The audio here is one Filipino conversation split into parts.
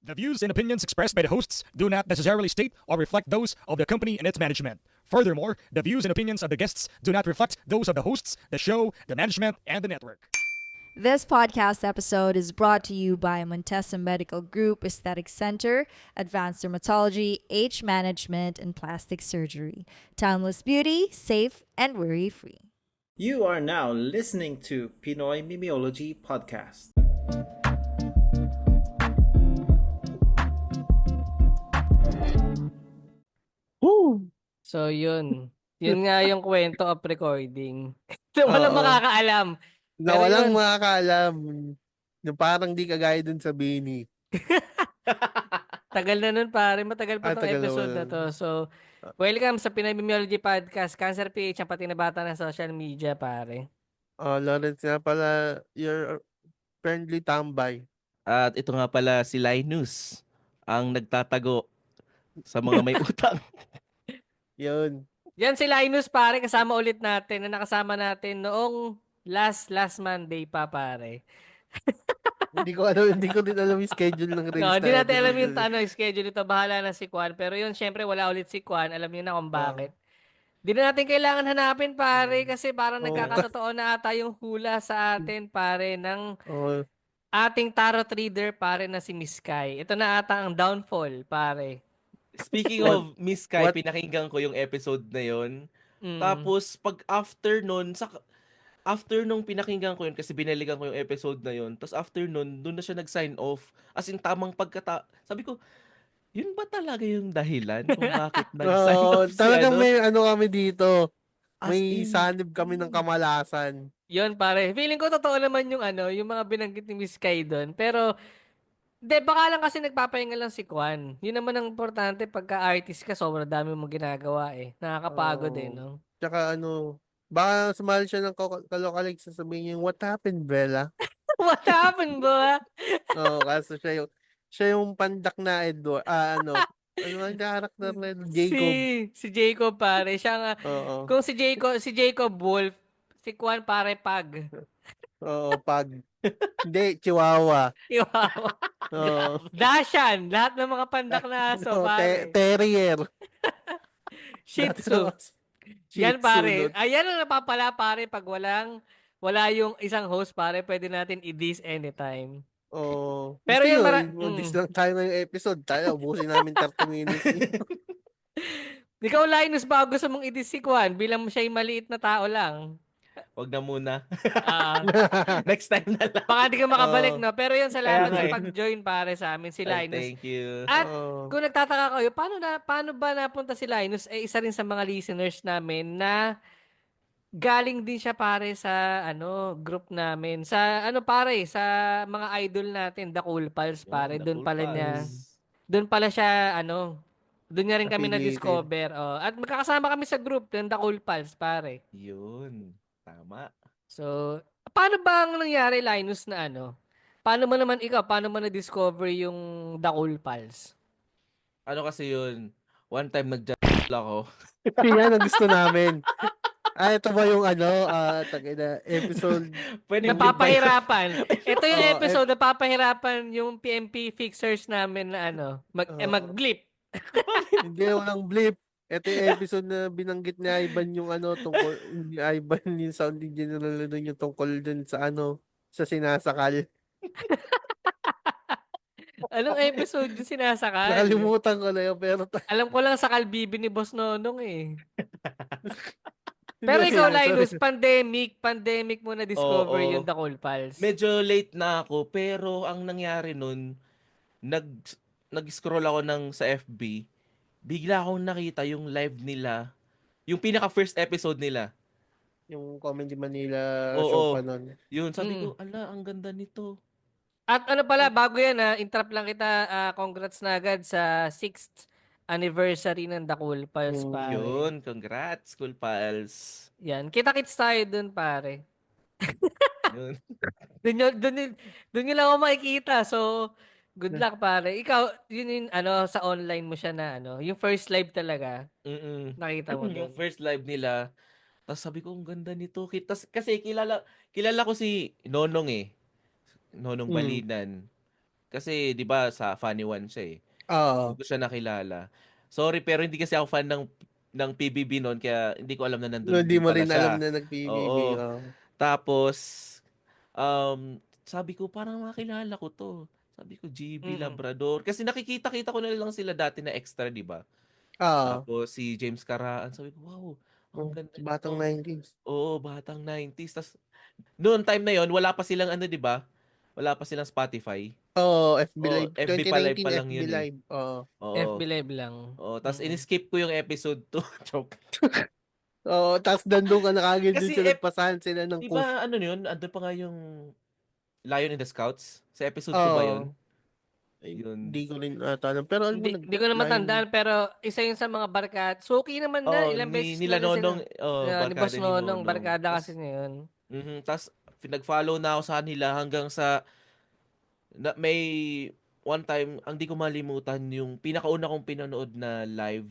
The views and opinions expressed by the hosts do not necessarily state or reflect those of the company and its management. Furthermore, the views and opinions of the guests do not reflect those of the hosts, the show, the management, and the network. This podcast episode is brought to you by Montesa Medical Group Aesthetic Center, Advanced Dermatology, Age Management, and Plastic Surgery. Timeless beauty, safe, and worry-free. You are now listening to Pinoy Mimiology Podcast. So yun. Yun nga yung kwento of recording. Walang Oo. makakaalam. Na Pero walang yun. makakaalam. Yung parang di kagaya dun sa Bini. Tagal na nun pare. Matagal pa tong Tagal episode na naman. to. So, welcome sa Pinoy Mimiology Podcast. Cancer PH ang pati na bata ng social media pare. Lawrence nga pala, your friendly tambay. At ito nga pala si Linus, ang nagtatago sa mga may utang. Yun. Yan si Linus pare. Kasama ulit natin. Na nakasama natin noong last Monday pa pare. Hindi ko din alam yung schedule ng release. No, hindi natin alam yung schedule nito. Bahala na si Kwan. Pero yun, syempre, wala ulit si Kwan. Alam niyo na kung bakit. Di na natin kailangan hanapin, pare. Kasi parang nagkakatotoo na ata yung hula sa atin, pare, ng ating tarot reader, pare, na si Miss Kai. Ito na ata ang downfall, pare. Speaking of Miss Kai, pinakinggan ko yung episode na yon. Tapos, pag after nung pinakinggan ko yun, kasi binalikan ko yung episode na yun, tapos after nun, doon na siya nag-sign off. As in, tamang sabi ko, yun ba talaga yung dahilan kung bakit nag-sign off si talagang ano? may kami dito. As May in, sanib kami ng kamalasan. Yun, pare. Feeling ko totoo naman yung yung mga binanggit ni Miss Kai doon. Pero, baka lang kasi nagpapahinga lang si Kwan. Yun naman ang importante pagka-artist ka, sobrang dami mong ginagawa eh. Nakakapagod eh, no? Tsaka baka sumali siya ng kalokalig, sasabihin niya, what happened, Bella? What happened, ba? Kaso siya yung pandak na Edward. Ano ang karakter na Jacob? Si Jacob, pare. Siya nga, kung si Jacob Wolf, si Kwan, pare, Pag. Pag. Hindi, Chihuahua. Chihuahua. Dashan. Lahat ng mga pandak na aso, pare. Terrier. Shih Tzu. Yan, pare. Ayan ang napapala, pare, pag wala yung isang host, pare, pwede natin i-diss anytime. Pero yung dis lang tayo ngayong episode. Tayo, ubusin namin 30 minutes. Ikaw, Linus, ba gusto mong i-diss si Kwan bilang siya yung maliit na tao lang? Wag na muna. Next time na lang. Baka di ka makabalik, no? Pero yun, salamat sa pag-join, pare, sa amin, si Linus. Thank you. At kung nagtataka kayo, paano ba napunta si Linus? Isa rin sa mga listeners namin na galing din siya, pare, sa group namin. Sa pare, sa mga idol natin, The Cool Pals, pare. Doon pala siya, doon niya rin kami na-discover. At magkakasama kami sa group ng The Cool Pals, pare. Yun. Tama. So, paano ba ang nangyari, Linus, na paano mo na-discover yung The Cool Pals? Ano kasi yun? One time ako. Yan ang gusto namin. Ito ba yung episode? Napapahirapan. Ito yung episode, napapahirapan yung PMP fixers namin na mag-blip. Hindi, walang blip. Ito yung episode na binanggit ni Ivan yung tungkol, ni Ivan yung sound engineer na doon yung tungkol dun sa sa sinasakal. Anong episode yung sinasakal? Nakalimutan ko na yun, pero alam ko lang sakal bibi ni Boss Nonong eh. Pero ikaw, Linus, pandemic mo na-discover yung The Cool Pals. Medyo late na ako, pero ang nangyari nun, nag-scroll ako sa FB, bigla akong nakita yung live nila, yung pinaka-first episode nila. Yung Comedy Manila show pa nun. Yun, sabi ko, ala, ang ganda nito. At bago yan interrupt lang kita, congrats na agad sa 6th anniversary ng The Cool Pals, pare. Yun, congrats, Cool Pals. Yan, kita-kits tayo dun, pare. Yun. Doon nyo lang ako makikita, so good luck, pare. Ikaw, yun yung sa online mo siya na yung first live talaga. Nakita mo yung first live nila. Tapos sabi ko, ang ganda nito. Kasi kilala ko si Nonong eh. Nonong Balinan. Kasi 'di ba sa Funny One siya eh. Oo. Doon ko siya nakilala. Sorry pero hindi kasi ako fan ng PBB noon kaya hindi ko alam na nandun Hindi din mo pala rin alam siya. na nag-PBB. Oo. Oo. Tapos sabi ko parang makilala ko 'to. Sabi ko GB Mm. Labrador kasi nakikita-kita ko na lang sila dati na extra, 'di ba? Oo. Tapos si James Caraan, sabi ko, wow, ang ganda Batang nito. 90s. Oo, batang 90s. Tas noon time na yon wala pa silang ano, 'di ba? Wala pa silang Spotify. Oo, FB Oo, Live. FB pa live 2019 pa lang FB yun eh. Live. Oo. Oo. FB Live lang. Oo, tas in-skip ko yung episode 2. Joke. Oo, tapos nandun ka na kagad dun Kasi sa nagpasahan sila ng 'di kush. ba ano yun, andun pa nga yung Lion in the Scouts. Sa episode 2 ba Oo. yun? Ay, Yun. hindi ko rin ata alam. Pero alam mo, Hindi ko na matandaan pero isa yun sa mga barkada. Suki naman na Oh, ilang ni beses nila na rin sila. Nonong, oh, Ni Boss barkada ni Nonong, Nonong. barkada kasi Tas niya yun. tas nag-follow na ako sa kanila hanggang sa may one time, ang di ko malimutan yung pinakauna kong pinanood na live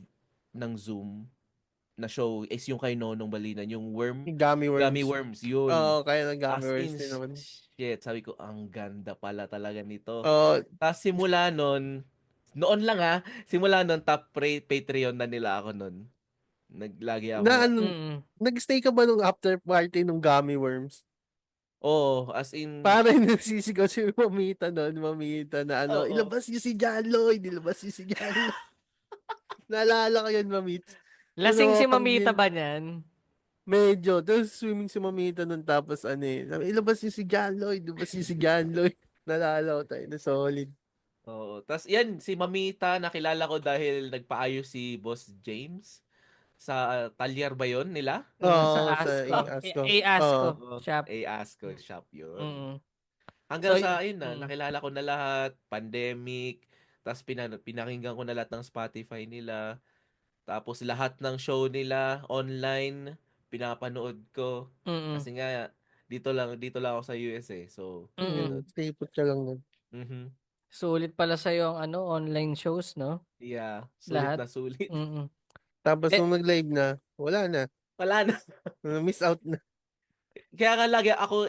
ng Zoom na show is yung kay Nonong Balinan, yung yung Gummy Gummy Worms. Worms, yun. Oo, kaya ng Gummy As Worms in, din naman. shit, sabi ko, ang ganda pala talaga nito. Oo, Tapos simula noon lang ha, simula nun, Patreon na nila ako nun. Naglagi na ako, ano, Mm. nag-stay ka ba nung after party nung Gummy Worms? oh, as in, Parang nasisigaw si Mamita noon, Mamita na ano, oo. ilabas niyo si John Lloyd, ilabas niyo si John Lloyd. Naalala ko yun, Mamit. Lasing si Pinapang Mamita yun. ba niyan? Medyo. Tapos swimming si Mamita nun tapos ano eh. Sabi, ilabas niyo si John Lloyd, ilabas niyo si John Lloyd. Naalala ko tayo na solid. Oo. Tapos yan, si Mamita, nakilala ko dahil nagpaayos si Boss James sa Talyar ba yun nila? Sa Oo, sa Asco. ASCO. Asco Oo. Oo. shop. Asco shop yun. Mm. So, Hanggang sa, ayun na, mm. nakilala ko na lahat, pandemic, tapos pinakinggan ko na lahat ng Spotify nila, tapos lahat ng show nila online, pinapanood ko. Mm. Kasi nga, dito lang ako sa US eh. So, Mm. ganun. Stay put ka lang nun. Mhm. Sulit pala sa yung online shows, no? Yeah, sulit Lahat. na sulit. Mm. Tapos Eh, nung nag-live na, wala na. Wala na. Miss out na. Kaya nga lagi ako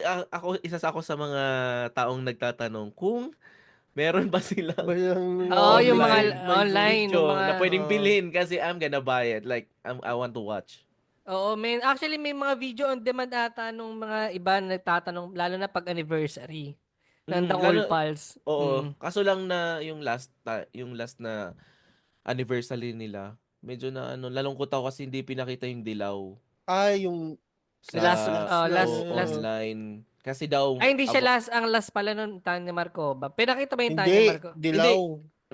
isa sa ako sa mga taong nagtatanong kung meron ba silang Walang Oo, yung mga online online by Zoom. online, yung video mga na pwedeng Oo. bilhin kasi I'm gonna buy it. Like, I want to watch. Oo, actually may mga video on demand ata nung mga iba na nagtatanong lalo na pag anniversary ng The Lalo, Cool Pals. oo. Mm. Kaso lang na yung last na anniversary nila, medyo na nalungkot ako kasi hindi pinakita yung dilaw Yung sa last na Last. online. Kasi daw, Ay, hindi siya ang last pala nun, Tanya Marco ba? Pinakita ba yung Tanya hindi, Marco? hindi, dilaw.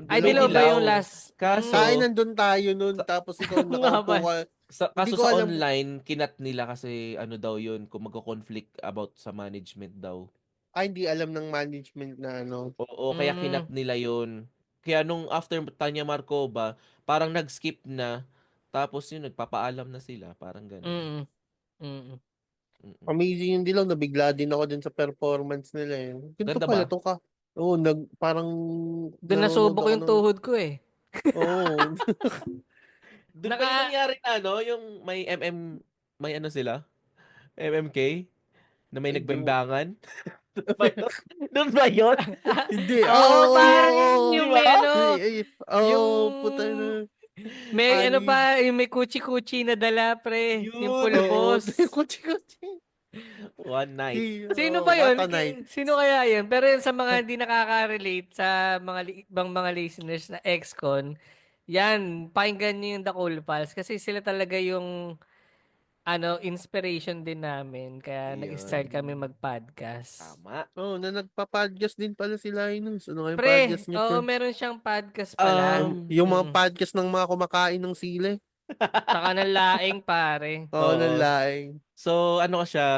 Ay, may dilaw ba dilaw. yung last? Tayo Kaso, nandun tayo nun, sa, tapos ikaw Oo nga nakaupo ba? ka. Hindi kaso ko sa alam. online, kinat nila kasi ano daw yun, kung magko-conflict about sa management daw. Hindi alam ng management na ano. Oo, kaya kinat Mm. nila yun. Kaya nung after Tanya Markova, parang nag-skip na. Tapos yun, nagpapaalam na sila. Parang ganun. Mm. Mm. Mm-mm. Amazing yung dilaw, nabigla din ako din sa performance nila eh. Ganito Ganda pala ba? to ka. Oo, parang Doon nanonood nasubok ako yung ng, tuhod ko eh. oo. Doon ba yung Naka nangyari na ano? Yung may ano sila? MMK? Na may Ay, do. nagbembangan? Doon ba yun? Doon ba yun? Hindi, Oo, parang oo. yung Di may ba? ano, yung Puta na. may ano Anis. pa, yung may kuchi-kuchi na dala, pre. Yung Yun. Oo, pulbos. kutsi-kutsi. One night. Sino ba What yun? a night. Sino kaya yun? Pero yun sa mga hindi nakaka-relate sa mga ibang mga listeners na ex-con, yan, pakinggan nyo yung The Cool Pals kasi sila talaga yung inspiration din namin. Kaya nag-start kami Yun. mag-podcast. Tama. Na nagpa-podcast din pala si Linus. Ano kayong Pre, podcast niyo, oo, pre? meron siyang podcast pala. Yung mga Mm. podcast ng mga kumakain ng sili. Saka ng laing, pare. Oo, Oo. nalaing. So, ano ka siya?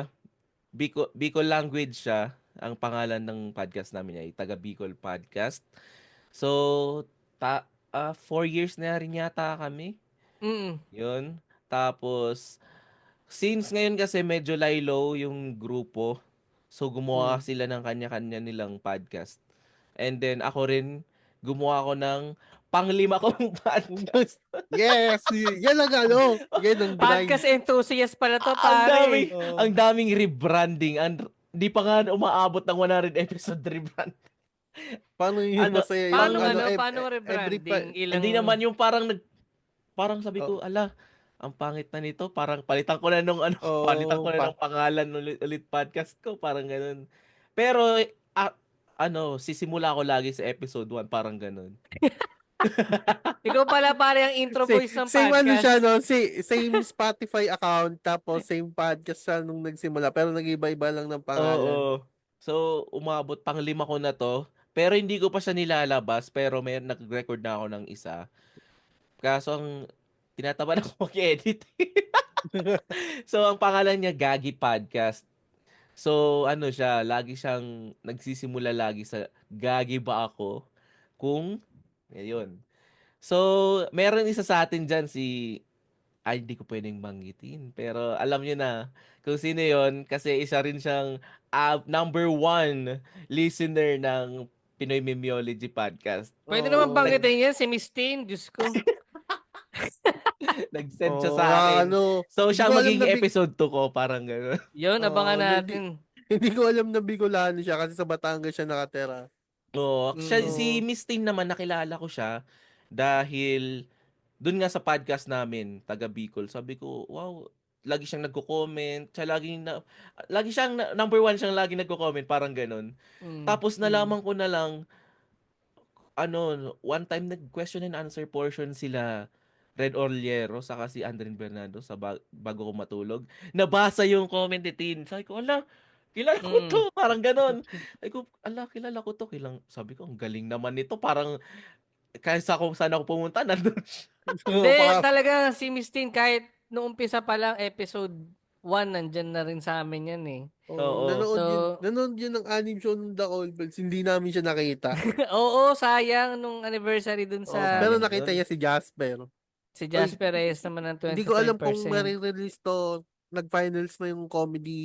Bicol language siya. Ang pangalan ng podcast namin ay Taga Bicol Podcast. So, 4 years na rin yata kami. Mm. Yun. Tapos, since ngayon kasi medyo laylo yung grupo, so gumawa sila ng kanya-kanya nilang podcast. And then, ako rin, gumawa ako ng panglima kong podcast. Yes! Yan ang ano. Yan ang grind. Podcast enthusiast pala to, ang pare. daming, Oo. ang daming rebranding. Di pa nga umaabot ng 100 episode rebrand. Paano yun Ano, masaya yung Paano pang ano, paano mo every rebranding? hindi Ilang naman yung parang sabi oh, ko, ala, ang pangit na nito, parang palitan ko na nung ano, palitan ko oh, na ng pangalan ulit podcast ko, parang ganun. Pero ah, sisimula ko lagi sa episode 1, parang ganun. ikaw pala pare ang intro voice ng same ano siya, podcast. no? Same Spotify account, tapos same podcast siya nung nagsimula, pero nag-iba-iba lang ng pangalan. Oo. So, umabot pang 5 ko na to. Pero hindi ko pa siya nilalabas, pero may nag-record na ako ng isa. Kaso ang tinataban ako mag-edit. So, ang pangalan niya Gagi Podcast. So, ano siya, lagi siyang nagsisimula lagi sa Gagi ba ako? Kung, ayun. So, meron isa sa atin dyan ay, hindi ko pwedeng banggitin. Pero alam niyo na kung sino yon kasi isa rin siyang number 1 listener ng Pinoy Memeology Podcast. Pwede naman Oh, banggitin yan si Miss Teen, Diyos ko. Nag-send siya oh, sa akin. ano, So, hindi siya ko alam magiging na episode 2 ko, parang gano'n. Yun, abangan hindi, natin. hindi ko alam na Bicolano siya kasi sa Batangas siya nakatira. Oo, si Oh, Miss Tin naman, nakilala ko siya dahil dun nga sa podcast namin, taga Bicol. Sabi ko, wow, lagi siyang nagko-comment. Lagi siyang, number 1 siyang lagi nagko-comment, parang ganun. Mm. Tapos nalaman ko na lang, one time nag-question and answer portion sila Red Orliero saka si Andren Bernardo sa bago ko matulog. Nabasa yung comment ni Tin. Sabi ko, ala, kilala ko Mm. to. Parang ganon. Sabi ko, ala, kilala ko to. Sabi ko, ang galing naman nito. Parang, kaysa kung saan ako pumunta, nandun siya. Hindi, baka, talaga si Miss Teen, kahit noong umpisa pa lang, episode 1, nandyan na rin sa amin yan eh. Oo. So, nanood yun ng anime show ng The Old Bells, hindi namin siya nakita. oo, sayang nung anniversary dun Oh, pero sa Sayang nakita yun. niya si Jasper. si Oy, Jasper Reyes naman ng hindi ko alam kung 25%. marirelease to. Nag-finals na yung Comedy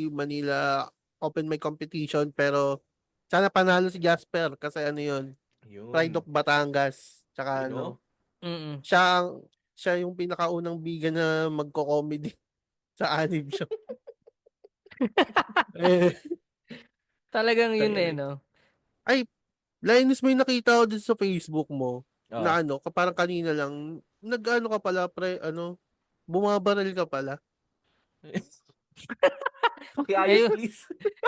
Manila Open Mic Competition, pero sana panalo si Jasper kasi ano yun, Pride Yun. of Batangas. Tsaka Yun, oh. ano, Mm. siya yung pinakaunang biga na magko-comedy sa anime show. eh, Talagang yun eh, Ay, no? ay, Linus, may nakita ko dun sa Facebook mo oh. na ano, parang kanina lang, nag-ano ka pala, bumabaril ka pala. Pakiayos, Ayu please.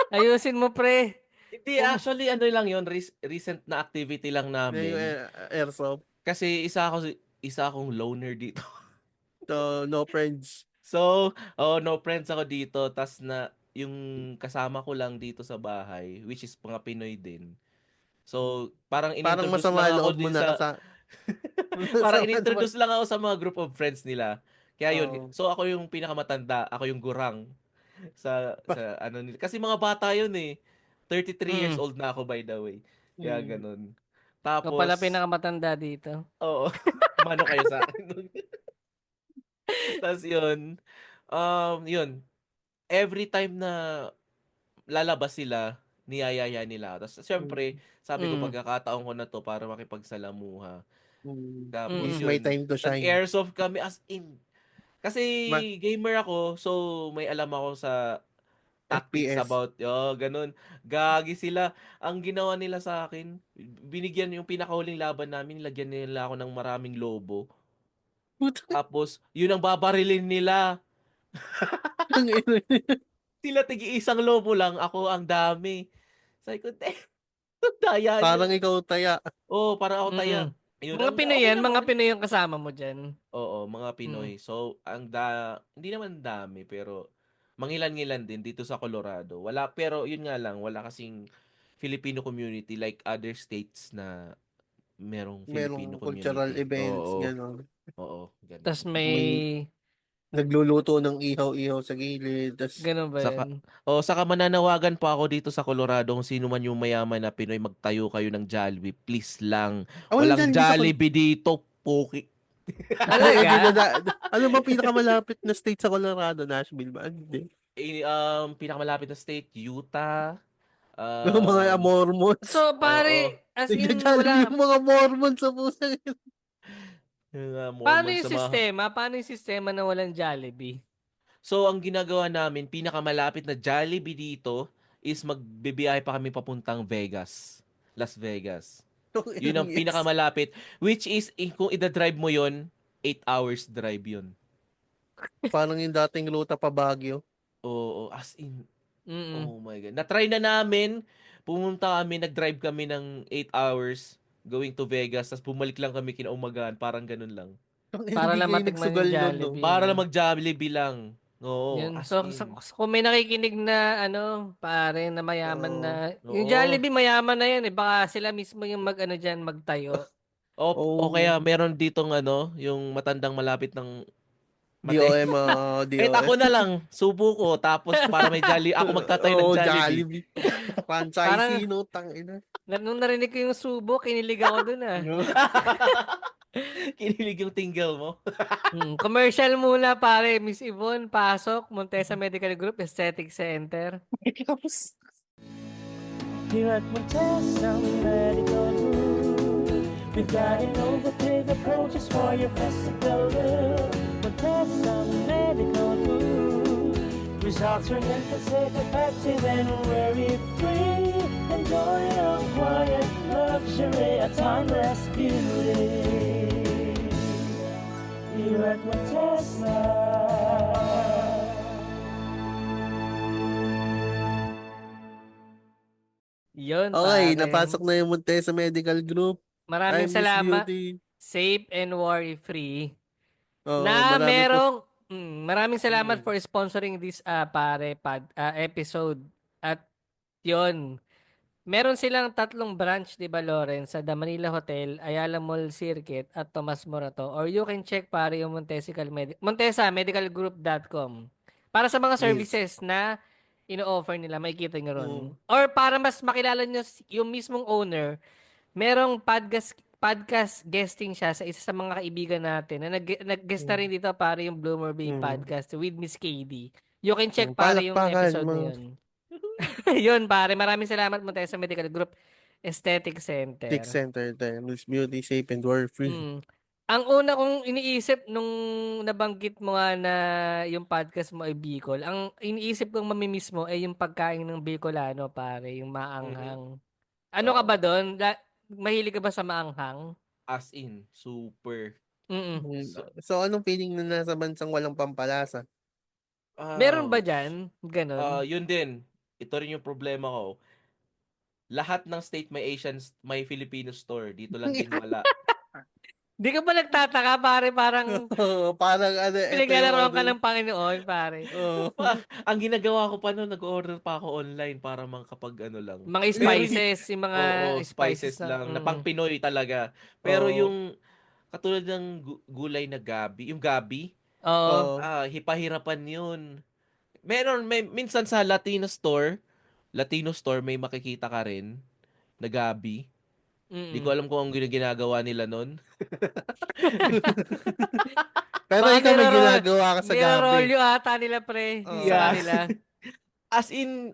ayusin mo, pre. Hindi, actually, ano lang yun, recent na activity lang Na yung namin. airsoft. Kasi isa akong loner dito. So, no friends. So, no friends ako dito. Tas yung kasama ko lang dito sa bahay, which is mga Pinoy din. So, parang Parang inintroduce masama lang ako loob mo din na sa, parang masama naman. inintroduce lang ako sa mga group of friends nila. Kaya yun, Oh. so ako yung pinakamatanda, ako yung gurang sa ano nila. Kasi mga bata yun eh. 33 years Mm. old na ako, by the way. Kaya Hmm. ganun. Ikaw pala Tapos, pinakamatanda dito. oo, mano kayo sa akin. Tapos yun, every time na lalabas sila, niyayaya nila. Tapos syempre, sabi ko Mm. pagkakataon ko na to para makipagsalamuha. Tapos This Mm. is my yun, time to shine. nag-airsoft kami as in. Kasi Ma- gamer ako, so may alam ako sa tactics FPS. about, ganun. Gagi sila. Ang ginawa nila sa akin, binigyan yung pinakahuling laban namin, lagyan nila ako ng maraming lobo. Tapos, yun ang babarilin nila. Sila tigi-isang lobo lang, ako ang dami. Sabi ko, daya Parang nyo. ikaw taya. Oo, parang ako taya. Mm. Yun Mga ang, Pinoy okay yan, lang, mga okay. Pinoy yung kasama mo dyan. Oo, mga Pinoy. So, hindi naman dami, pero mangilan-ngilan din dito sa Colorado. Pero yun nga lang, wala kasing Filipino community like other states na merong Filipino Merong cultural community. events, Oo, gano'n. oo, ganun. Tapos may May nagluluto ng ihaw-ihaw sa gilid. Tas, ganun ba Saka, yan? saka mananawagan pa ako dito sa Colorado kung sino man yung mayaman na Pinoy, magtayo kayo ng Jollibee. Please lang. walang Walang Jollibee sa Jollibee dito, Poki. Hindi na, Talaga? ano ba pinakamalapit na state sa Colorado? Nashville ba? Hindi. Pinakamalapit na state, Utah. Yung mga Mormons. So, Oo. pare, as in, Nagja-Jollibee wala. yung mga Mormons sa pusa. Yung Paano Mormon yung sa mga... sistema? Paano yung sistema na walang Jollibee? So, ang ginagawa namin, pinakamalapit na Jollibee dito is magbibiyahe pa kami papuntang Vegas. Las Vegas. Yung Yun ang yes. pinakamalapit. Which is, kung ida-drive mo yun, 8 hours drive yun. Parang yung dating Luta pa Baguio. Oo, as in, Mm. oh my God. Na-try na namin, pumunta kami, nag-drive kami ng 8 hours going to Vegas, tapos bumalik lang kami kinaumagahan, parang ganun lang. Para Hindi lang kayo matikman nagsugal yung nun, no? Jollibee. Para no? lang mag-Jollibee lang. Oo, Yun. as So, in. kung may nakikinig na pare na mayaman Oo. na, yung Oo. Jollibee mayaman na yan eh. Baka sila mismo yung diyan, magtayo. O kaya meron ditong yung matandang malapit ng matay. DOM, Kahit DOM. ako na lang, subo ko, tapos para may ako magtatayo ng Oo, Jollibee. Jollibee. Parang, Franchisee, no? Tangina. nung narinig ko yung subo, kinilig ako dun ah. Kinilig yung tingle mo. Commercial muna pare, Miss Yvonne, pasok, Montesa Medical Group, Aesthetic Center. Here at Montesa Medical Group, we've got innovative approaches for your physical look. Montesa Medical Group, results are safe, effective, and worry-free. Enjoy a quiet luxury, a timeless beauty. Here at Montesa. Yun, Okay, pare. napasok na yung Montesa Medical Group. Maraming Miss salamat. Beauty. Safe and worry-free. Oo, Na marami po. maraming salamat for sponsoring this episode. At yun, meron silang 3 branch, di ba, Lawrence? Sa The Manila Hotel, Ayala Mall Circuit, at Tomas Morato. Or you can check pare yung Montesa-medicalgroup.com. Para sa mga Yes. services na ino-offer nila, makikita nyo ron. Oo. Or para mas makilala nyo yung mismong owner, merong podcast guesting siya sa isa sa mga kaibigan natin na nag-guest na rin dito para yung Bloomer Bay podcast with Miss KD. You can check pare yung Palakpakan, episode na mga- yun. Yun pare, maraming salamat Montesa Medical Group Aesthetic Center. Tick Center, Miss Beauty, safe and worry-free. Ang una kong iniisip nung nabanggit mo nga na yung podcast mo ay Bicol, ang iniisip kong mamimiss mo ay yung pagkain ng Bicolano pare, yung maanghang. Ano ka ba doon? Mahilig ka ba sa maanghang? As in, super. So, anong feeling na nasa bansang walang pampalasa? Meron ba dyan? Ganon. Yun din. Ito rin yung problema ko. Lahat ng state may may Filipino store. Dito lang din wala. Di ka ba nagtataka pare, parang Parang pinaglalaroan ka ng Panginoon pare. Ang ginagawa ko pa noon, nag-order pa ako online para kapag lang. Mga spices, yung mga Oo, spices lang. Na pang Pinoy talaga. Pero yung katulad ng gulay na gabi, yung gabi, Oo. hipahirapan yun. Minsan sa Latino store may makikita ka rin na gabi. Di ko alam kung ang ginagawa nila nun. Pero Baka ikaw may ginagawa ka sa gabi. nirarolyo ata nila pre. Sa Yeah. kanila. As in,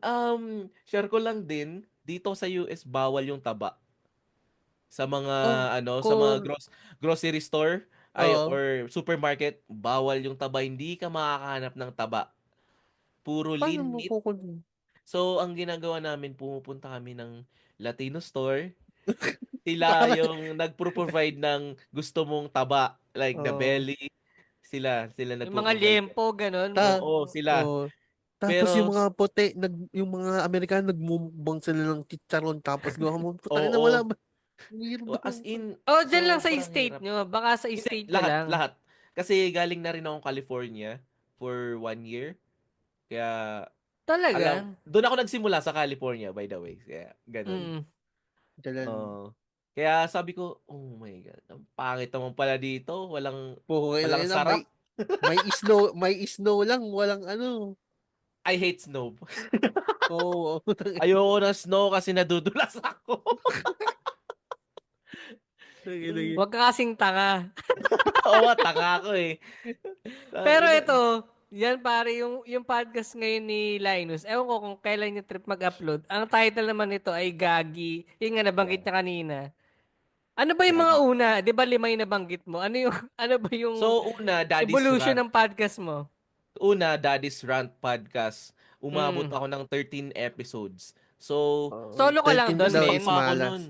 share ko lang din, dito sa US bawal yung taba. Sa mga sa mga grocery store or supermarket, bawal yung taba. Hindi ka makakahanap ng taba. Puro lean meat. So, ang ginagawa namin, pumupunta kami ng Latino store. Sila yung nagpro-provide ng gusto mong taba. Like the belly. Sila Yung mga nagpro-provide. liempo, ganon. Oo, sila. Tapos Pero, yung mga puti, yung mga Amerikano, nagmumukbang sila ng chicharon, tapos gawa mo, putang na Oo. wala ba? Hirap as in, Dyan lang sa sobrang state hirap. nyo. Baka sa state nyo lang. Lahat. Kasi galing na rin akong California for 1 year. Kaya, Talaga? doon ako nagsimula sa California, by the way. Kaya, ganun. Kaya sabi ko, oh my God, ang pangit naman pala dito. Walang sarap. May snow lang, walang ano. I hate snow. Oo. Ayoko ng snow kasi nadudulas ako. Huwag ka kasing tanga. Oo, tanga ako eh. Pero ito, yan pare, yung podcast ngayon ni Linus, ewan ko kung kailan yung trip mag-upload. Ang title naman nito ay Gagi. Yung nga nabanggit niya kanina. Ano ba yung mga una? Di ba 5 yung nabanggit mo? Ano ba yung So, Daddy's evolution Rant. ng podcast mo? Daddy's Rant podcast. Umabot ako ng 13 episodes. So, Solo ka lang 13 doon, daw men? is malas.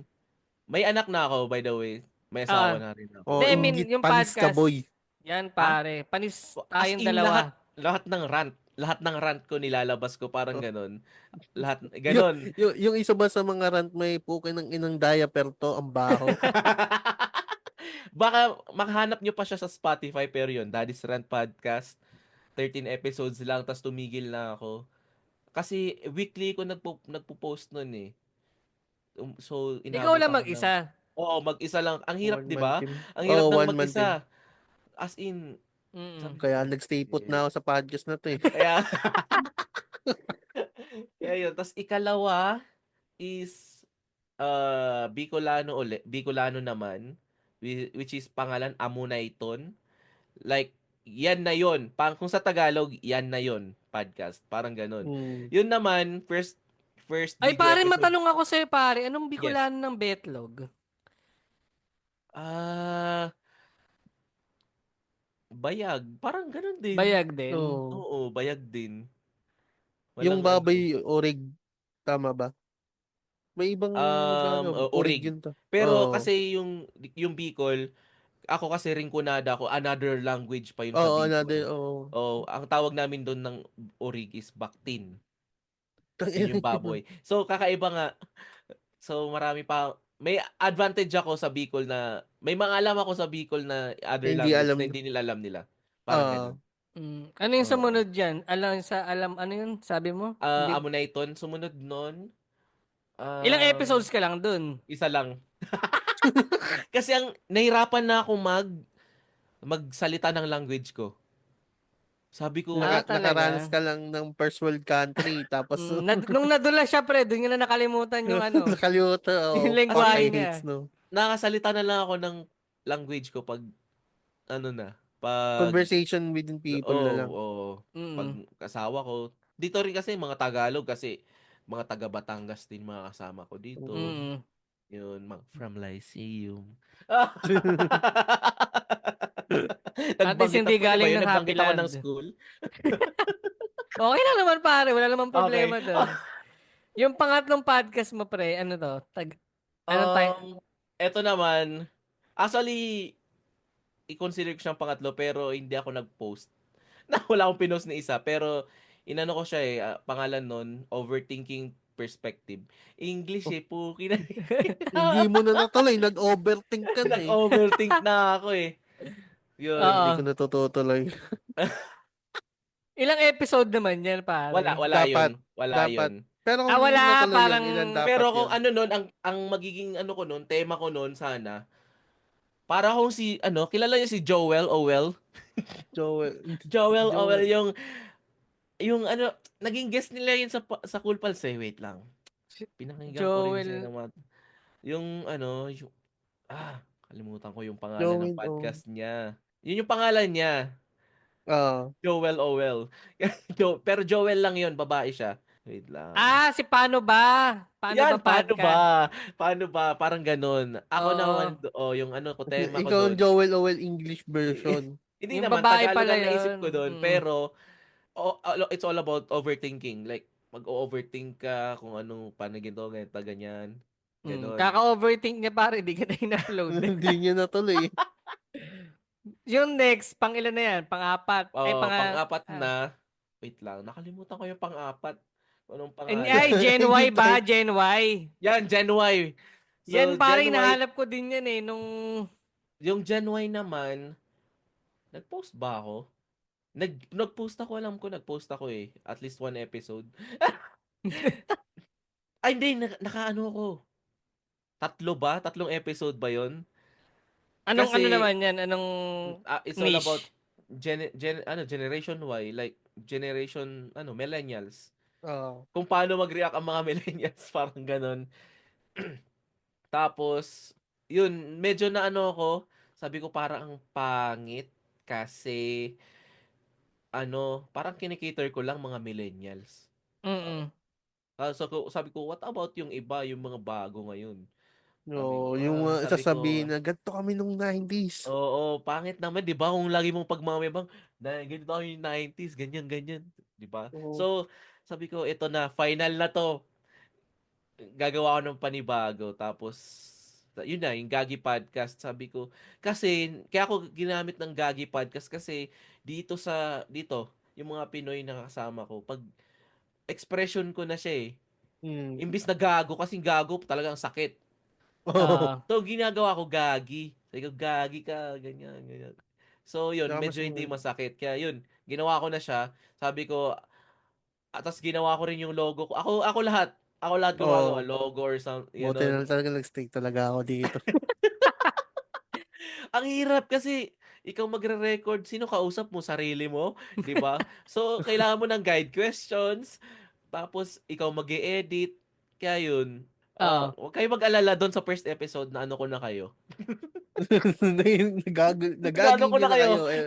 May anak na ako, by the way. May asawa Ah, na rin ako. Oh, hindi, I mean, inggit yung panis ka, podcast. boy. Yan, Ha? pare. Panis As tayong in, lahat, dalawa. lahat ng rant ko nilalabas ko, parang ganon. Lahat, Yung, ganon. yung isa ba sa mga rant may pukin ng inang diaper to, ang baho. Baka makahanap nyo pa siya sa Spotify, pero yun, Daddy's Rant Podcast. 13 episodes lang, tas tumigil na ako. Kasi weekly ko nagpo-post nun eh. So, Ikaw inabot lang ako ng... mag-isa. Oo, mag-isa lang. Ang hirap, One di man ba? team. Ang hirap ng One man team. mag-isa. As in, Mm. Kaya nagstay put na ako sa podcast na to eh. kaya, kaya yun. Tapos ikalawa is Bicolano uli. Bicolano naman. Which is pangalan Amunayton. Like, yan na yon. Kung sa Tagalog, yan na yon podcast. Parang ganun. Hmm. Yun naman, first Ay, video pare, episode. matanong ako sa'yo, pare. Anong Yes. Bicolano ng Betlog? Bayag. Parang ganun din. Bayag din. Oo. Oo, bayag din. Yung Walang baboy orig, tama ba? May ibang orig orig. yun to. Pero Oo. kasi yung Bicol, ako kasi rinconada ako, another language pa yun sa Oo, Bicol. another, oo. Oh, ang tawag namin doon ng orig is baktin. Yun yung baboy. So kakaiba nga. So marami pa, may advantage ako sa Bicol na may mga alam ako sa Bicol na other Hindi language alam. na hindi nila alam nila. Parang ganun. Ano yung Oo. sumunod dyan? Ano yun? Sabi mo? Hindi- Amunayton, sumunod nun. Ilang episodes ka lang dun? Isa lang. Kasi nahirapan na akong magsalita ng language ko. Sabi ko, Talaga? Nakaranas ka lang ng first world country, tapos Nung nadula siya, pre, doon niya na nakalimutan yung ano. nakalimutan. Yung Oh, lengguwahe fuck, I niya. hates, no? nakasalita na lang ako ng language ko pag pag Conversation within people na lang. pag kasawa ko. Dito rin kasi mga Tagalog kasi mga taga Batangas din mga kasama ko dito. Yun, mga from Lyceum. At least hindi galing ng Happy Nagbanggit ako ng Land. school. Okay lang naman, pare. Wala namang problema Okay. doon. Yung pangatlong podcast mo, pre, ano to? Anong time? Eto naman, actually, i-consider ko siyang pangatlo pero hindi ako nag-post. Wala akong pinost na isa pero inano ko siya pangalan nun, Overthinking Perspective. English puki na. Hindi mo na natuloy, nag-overthink ka na eh. Nag-overthink na ako eh. Yun. Oo. Hindi ko natutuloy. Ilang episode naman yan, pare? Wala Dapat. yun. Wala Dapat. yun. Pero kung wala, hindi mo natuloy parang- yan, ilan dapat Pero kung yun? ano nun, ang magiging ano ko nun, tema ko nun sana, para akong kilala niyo si Joel Owell? Joel. Joel Owell, yung naging guest nila yun sa Cool Pals eh. Wait lang. Pinakinggan ko rin Joel. siya naman. Kalimutan ko yung pangalan Joel ng podcast niya. Yun yung pangalan niya. Joel Owell. Pero Joel lang yun, babae siya. Wait lang. Si Paano Ba? Paano Yan, Ba podcast? Paano ba? Parang ganun. Ako Oo. naman, yung ko, tema ko Ikaw ang doon. Joel Owell English version. Hindi Yung naman, babae Tagalog pala ang naisip yun. ko doon. Pero, it's all about overthinking. Like, mag-overthink ka kung anong, paano ganito, ganyan. Ganon. Kaka-overthink niya, pare. Di ka na in-upload. Hindi niya natuloy. Yung next, pang ilan na yan? Pang-apat. Pang-apat na. Wait lang, nakalimutan ko yung pang-apat. Anong pangalan? Ay, Gen Y ba? Gen Y. Yan, Gen Y. So, Yan, pare, Gen Y, nahanap ko din yan nung... yung Gen Y naman, nag-post ba ako? Nag-post ako, alam ko, nag-post ako eh. At least one episode. Ay, hindi, naka-ano ko. 3 ba? 3 episode ba yon? Ano Kasi, naman yan? Anong it's all niche? about Generation Y, like generation millennials. Kung paano mag-react ang mga millennials, parang ganon. Tapos yun, medyo na ako, sabi ko parang ang pangit kasi parang kinikater ko lang mga millennials. So sabi ko, what about yung iba, yung mga bago ngayon? Yung sasabihin na ganito kami nung 90s. Oo, pangit naman, 'di ba? Kung lagi mong pagmamayabang na ganito kami yung 90s, ganyan, 'di ba? So, sabi ko, ito na, final na 'to. Gagawa ako ng panibago, tapos Yun na, yung Gagi Podcast. Sabi ko, kasi, kaya ako ginamit ng Gagi Podcast kasi dito, yung mga Pinoy na kasama ko, pag expression ko na siya imbis na gago, kasi gago talagang sakit. Oo. So, ginagawa ko Gagi. Sabi ko, Gagi ka, ganyan, ganyan. So, yun, Saka medyo hindi masakit. Kaya yun, ginawa ko na siya. Sabi ko, tapos ginawa ko rin yung logo ko. Ako lahat. Ako lahat gumagawa. Oo. Logo or some, Buti na lang talaga nag-stick talaga ako dito. Ang hirap kasi ikaw magre-record, sino kausap mo? Sarili mo, 'di ba? So, kailangan mo ng guide questions, tapos ikaw mag-e-edit. Kaya yun, Oo. huwag kayo mag-alala doon sa first episode na ano ko na kayo. Nag-ano ko Nagagigi na na kayo, kayo.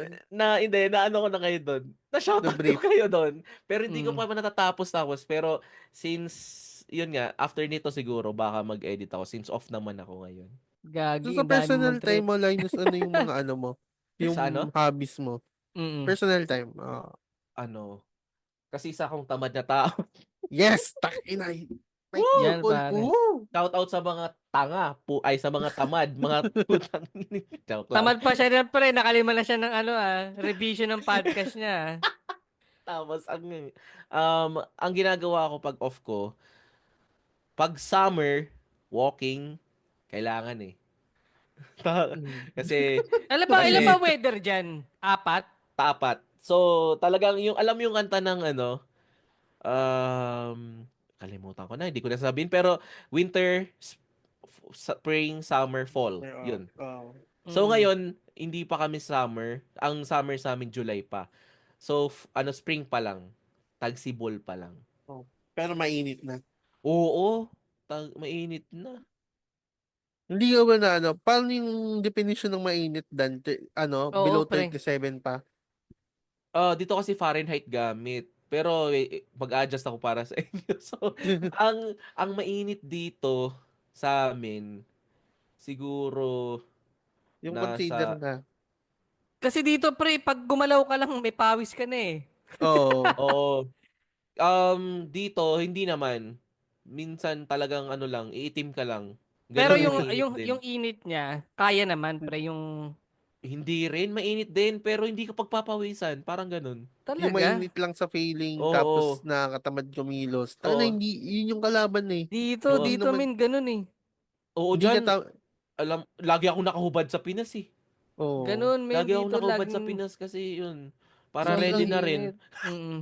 hindi, na ano ko na kayo doon. The Na-shoutout ko brief. kayo doon. Pero hindi ko Mm. pa natatapos. Pero since, yun nga, after nito siguro, baka mag-edit ako since off naman ako ngayon. So, Gagi, sa ang dami personal mong time trip. mo, Linus, ano yung mga ano mo? Yung Sa ano? hobbies mo? Mm. Personal time. Ano? Kasi isa akong tamad na tao. Yes! Takinay! May Yan, people pare. po! Shout out sa mga tanga, sa mga tamad, mga putang. Joke lang. Tamad pa siya rin, pre. Nakalima na siya ng revision ng podcast niya. Tapos ang ginagawa ko pag off ko, pag summer, walking, kailangan eh. Kasi Ilan kasi ba weather dyan? 4? tapat. So, talagang alam yung kanta ng kalimutan ko na, hindi ko na sabihin, pero winter, spring, summer, fall. Yun. So ngayon, hindi pa kami summer. Ang summer sa amin July pa. So spring pa lang. Tagsibol pa lang. Pero mainit na. Oo, mainit na. Hindi ka ba na paano yung definition ng mainit dan? Oo, Below pre. 37 pa? Dito kasi Fahrenheit gamit. Pero mag-adjust ako para sa inyo. So, ang mainit dito sa amin siguro Yung consider nasa na. Kasi dito, pre, pag gumalaw ka lang, may pawis ka na eh. Oo. Oo. Dito hindi naman. Minsan talagang ano lang, iitim ka lang. Pero Ganun mainit din. yung init niya, kaya naman, pre, yung Hindi rin, mainit din, pero hindi ka pagpapawisan. Parang ganun. Yung talaga. mainit lang sa feeling, Oo, tapos nakakatamad kumilos. Tanga oo, hindi, yun yung kalaban eh. oo. Hindi Dito, naman, min, ganun eh. Oo, hindi ka dyan, ta- lagi ako nakahubad sa Pinas eh. Oo. Ganun, min, Lagi ako dito, nakahubad sa laging Pinas kasi yun. Para ready sobrang na rin. init. Mm.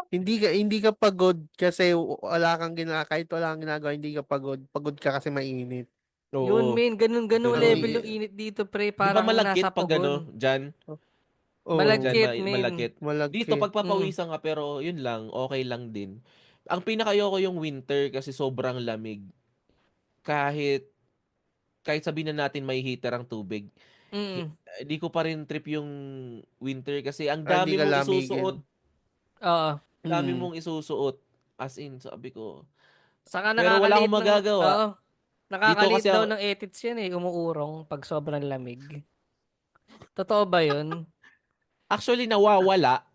Hindi ka pagod kasi wala kang kahit wala kang ginagawa, hindi ka pagod. Pagod ka kasi mainit. Yun, Oo, min, ganun Ang, ganun. level yung init dito, pre, Di ba parang nasa malagkit pag pugon. dyan? Oo, Dyan, Malagkit, min. malagkit. Dito, malagkit. pagpapawisan ka, pero yun lang, okay lang din. Ang pinakayoko yung winter kasi sobrang lamig. Kahit, kahit sabihin na natin may heater ang tubig, Mm. di ko pa rin trip yung winter kasi ang Hindi dami ka mong lamigin. isusuot. Oo. Dami mong isusuot. As in, sabi ko. Saka Pero wala nakakalit akong ng, magagawa. oo. Dito Nakakalit kasi, daw ng edits yan eh, umuurong pag sobrang lamig. Totoo ba yun? actually, nawawala.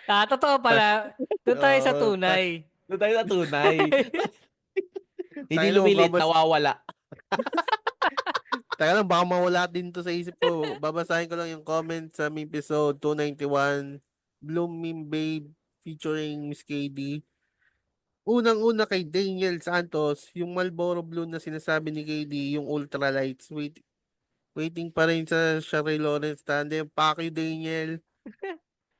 Totoo pala. Doon tayo sa Oo, tunay. Doon tayo na tunay. Hindi tayo lumilit, nawawala. Taka lang, baka mawala din to sa isip ko. Babasahin ko lang yung comment sa episode 291. Bloom Meme Babe featuring Miss KD. Unang-una kay Daniel Santos, yung Marlboro Blue na sinasabi ni KD, yung ultralights. Waiting pa rin sa Shari Lawrence tandem. Fuck you, Daniel.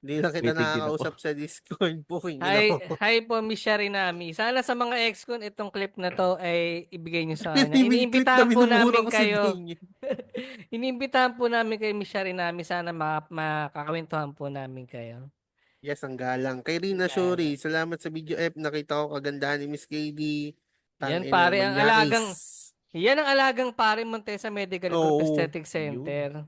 Hindi na kita Waiting din ako. nakakausap sa Discord. Booking Hi, mo. hi po Miss Sharinami. Sana sa mga ex-con itong clip na to ay ibigay niyo sa kanya. May clip na Iniimbitahan po minumura namin ko si kayo. Daniel. Iniimbitahan po namin kay Miss Sharinami. Sana makakwentuhan po namin kayo. Yes, ang galang. Kay Rina Shuri, salamat sa video F. Nakita ko kagandahan ni Miss KD. Yan Tangina, pare ang alagang manyakis. yan ang alagang pare Montesa Medical Group Oo. Aesthetic Center.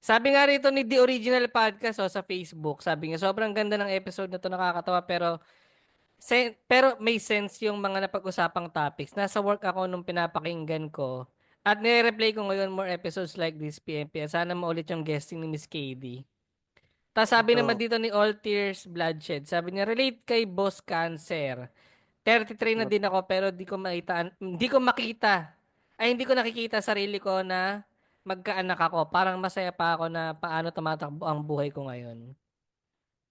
Sabi nga rito ni The Original Podcast sa Facebook, sabi niya sobrang ganda ng episode na to, nakakatawa pero may sense yung mga napag-usapang topics. Nasa work ako nung pinapakinggan ko at nire-replay ko ngayon more episodes like this PMP. Sana maulit yung guesting ni Miss KD. Tapos sabi naman Ito. dito ni All Tears Bloodshed, sabi niya relate kay Boss Cancer. 33 na din ako pero hindi ko nakikita sarili ko na magkaanak ako. Parang masaya pa ako na paano tumatakbo ang buhay ko ngayon.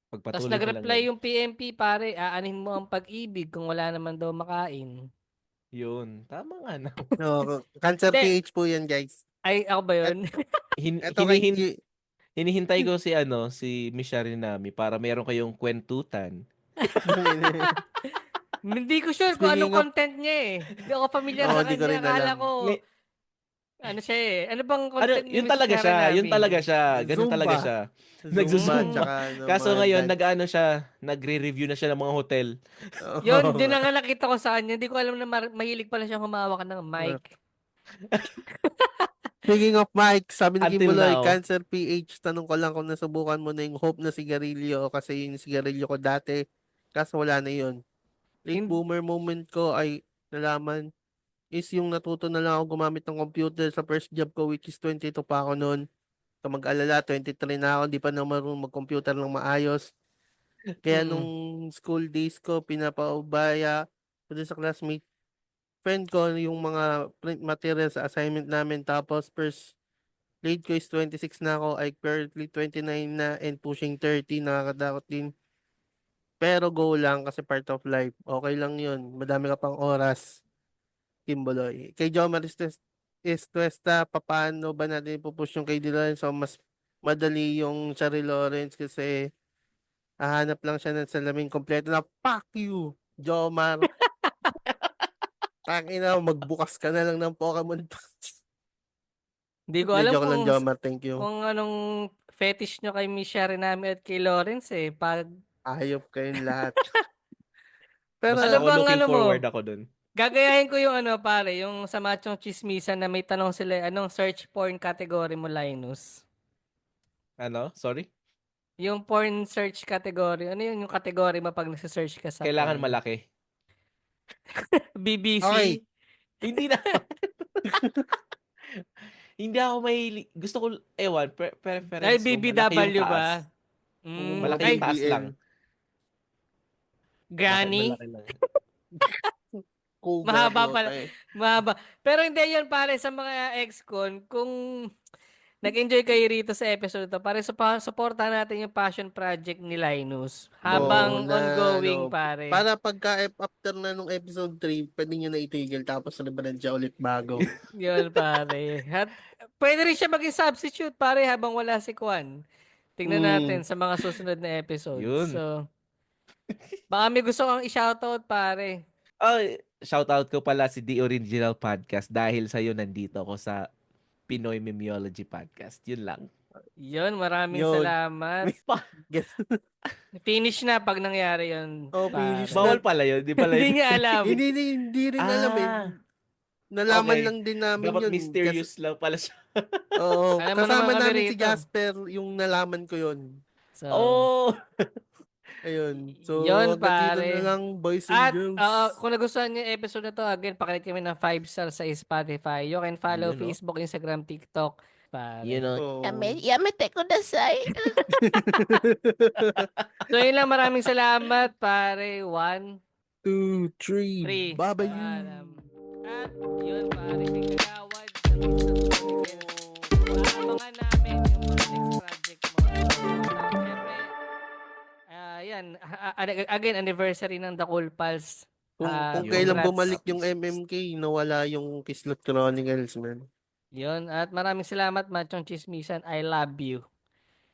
Tapos Pagpatuloy mo lang nag-reply yan. yung PMP, pare, aanin mo ang pag-ibig kung wala naman daw makain. Yun. Tama nga na. No, Cancer Hindi. PH po yan, guys. Ay, ako ba yun? Ito kay Hinihintay ko si Miss Sharinami para meron kayong kwentutan. Hindi ko sure kung anong Speaking of- content niya eh. Hindi ako familiar Oo, sa di ko kanya. rin Akala alam. ko, Ngay- ano siya eh. Ano bang Ano, content ni yun Miss talaga siya. Sharinami? Yun talaga siya. Ganun Zumba. talaga siya. Zumba, Nagzuzumba. tsaka Kaso mga ngayon, dance. nagre-review na siya ng mga hotel. Yun na nga nakita ko sa kanya. Hindi ko alam na mahilig pala siyang humawak ng mic. Speaking of Mike, sabi ni Until Kimbuloy, now. Cancer PH, tanong ko lang kung nasubukan mo na yung Hope na sigarilyo kasi yung sigarilyo ko dati, kaso wala na yun. Late boomer moment ko ay nalaman is yung natuto na lang ako gumamit ng computer sa first job ko which is 22 pa ako noon. Kung mag-alala, 23 na ako, di pa na marunong mag-computer ng maayos. Kaya nung school days ko, pinapaubaya ko dun sa classmate friend ko yung mga print materials sa assignment namin. Tapos first grade ko is 26 na ako. I currently 29 na and pushing 30. Nakakadakot din. Pero go lang kasi part of life. Okay lang yun. Madami ka pang oras. Kimbuloy. Kay Jomar is Tuesta, paano ba natin ipupush yung kay Dylan? So mas madali yung Cherry Lawrence kasi hahanap lang siya ng salamin kompleto na fuck you, Jomar. Tangina, magbukas ka na lang ng Pokemon Patch. Hindi ko alam Joke lang, kung Jomar. Thank you. kung anong fetish nyo kay Miss Sharinami at kay Lawrence eh. Pag Ayop kayong lahat. Pero Basta Ano ako bang looking ano mo? forward ako dun. gagayahin ko yung ano pare, yung sa Machong Chismisan na may tanong sila, anong search porn category mo, Linus? Ano? Sorry? Yung porn search category, ano yun yung category mo pag nasa-search ka sa Kailangan porn? malaki. BBC? Okay. Hindi na. Hindi ako gusto ko, ewan, preference Ay, ko, malaki yung BBW taas. ba? Malaki Ay, yung taas lang. Granny? Malaki lang. Cougar, Mahaba no, pala. tayo. Mahaba. Pero hindi yan pare sa mga ex-con, kung nag-enjoy kayo rito sa episode to, pare supportahan natin yung passion project ni Linus habang ongoing pare. Para pagka after na nung episode 3, pwede nyo na itigil tapos rebrand siya ulit bago. Yun pare. At pwede rin siya maging substitute pare habang wala si Kwan. Tingnan natin sa mga susunod na episodes. Yun. So, baka may gusto kang i-shoutout pare. Shoutout ko pala si The Original Podcast dahil sa'yo nandito ako sa Pinoy Memeology Podcast. Yun lang. Yun, maraming Yun. salamat. Guess. Finish na pag nangyari yun. Oh, pare. finish Bawal pala yun. Di pala Hindi yun. niya alam. Hindi rin alam eh. Nalaman Okay. lang din namin Dapat yun. mysterious lang pala siya. Oo. Alam mo Kasama naman kami namin si rito. Jasper, yung nalaman ko yun. So, Oh! Ayun. So, Yun, hanggang dito pare. na lang, boys and At girls. kung nagustuhan niyo yung episode na to, again, pakilit kami ng 5 stars sa Spotify. You can follow Yun, no? Facebook, Instagram, TikTok. Pare. You know. Oh. Yamete kudasai. So yun lang, maraming salamat, pare. 1, 2, 3. 3. Bye-bye. Paalam. At yun, pare, may kagawad ng isang Chronicles. Aabangan namin yung mga next project mo. Siyempre, yan. Again, anniversary ng The Cool Pals. Kung Yun. kailan Congrats. bumalik yung MMK, nawala yung Kislot Chronicles, man. Yun. At maraming salamat, Machong Chismisan. I love you.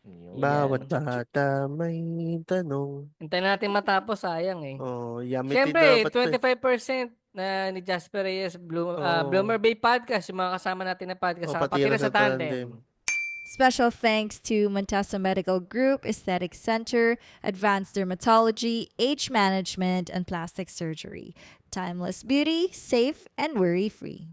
Yun. Bawat bata may tanong. Hintayin natin matapos, sayang eh. Oh, yamit Siyempre, dapat. 25% na ni Jasper Reyes, Oo. Bloomer Bay Podcast, yung mga kasama natin na podcast, saka Patira sa Tandem. Special thanks to Montesa Medical Group, Aesthetic Center, Advanced Dermatology, Age Management, and Plastic Surgery. Timeless beauty, safe and worry-free.